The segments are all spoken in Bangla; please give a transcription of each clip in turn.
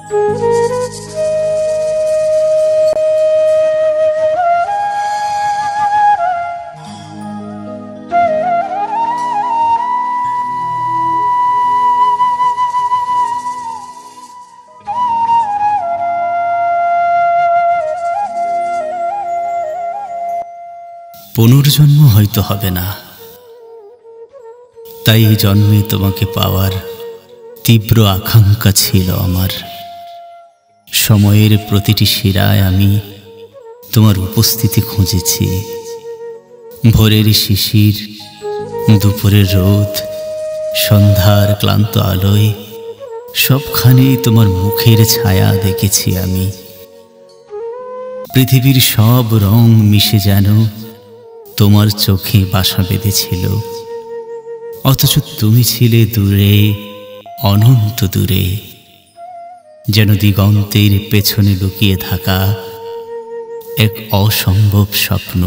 পুনর্জন্ম হয়তো হবে না, তাই এই জন্মে তোমাকে পাওয়ার তীব্র আকাঙ্ক্ষা ছিল আমার। সময়ের প্রতিটি শিরায় আমি তোমার উপস্থিতি খুঁজেছি। ভোরের শিশির, দুপুরের রোদ, সন্ধ্যার ক্লান্ত আলোয় সবখানেই তোমার মুখের ছায়া দেখেছি আমি। পৃথিবীর সব রং মিশে যেন তোমার চোখে বাসা বেঁধেছিল, অথচ তুমি ছিলে দূরে, অনন্ত দূরে, যেন দিগন্তের পেছনে লুকিয়ে থাকা এক অসম্ভব স্বপ্ন।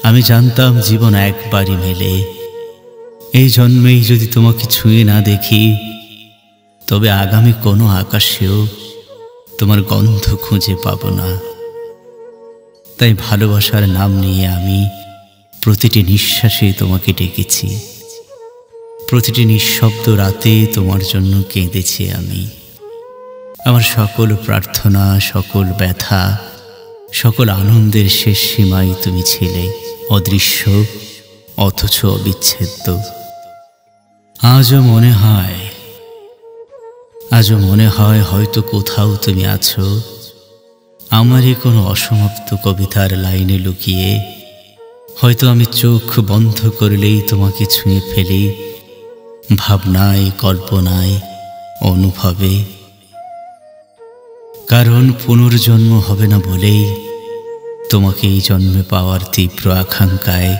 আমি জানতাম জীবন একবারই মেলে। এই জন্মেই যদি তোমাকে ছুঁয়ে না দেখি, তবে আগামী কোনো আকাশেও তোমার গন্ধ খুঁজে পাব না। তাই ভালোবাসার নাম নিয়ে আমি প্রতিটি নিঃশ্বাসে তোমাকে ডেকেছি। প্রতিটি নিঃশব্দ রাতে তোমার জন্য কেঁদেছি আমি। আমার সকল প্রার্থনা, সকল ব্যথা, সকল আনন্দের শেষ সীমায় তুমি ছিলে, অদৃশ্য অথচ অবিচ্ছেদ্য। আজও মনে হয় হয়তো কোথাও তুমি আছো, আমারই কোনো অসমাপ্ত কবিতার লাইনে লুকিয়ে। হয়তো আমি চোখ বন্ধ করলেই তোমাকে ছুঁয়ে ফেলি, ভাবনায়, কল্পনায়, অনুভবে। কারণ পুনর্জন্ম হবে না বলেই তোমাকে এই জন্মে পাওয়ার তীব্র আকাঙ্ক্ষায়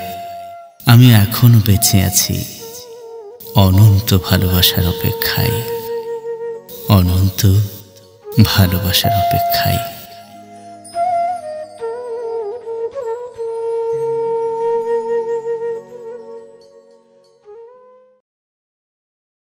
আমি এখনো বেঁচে আছি, অনন্ত ভালোবাসার অপেক্ষায়, অনন্ত ভালোবাসার অপেক্ষায়।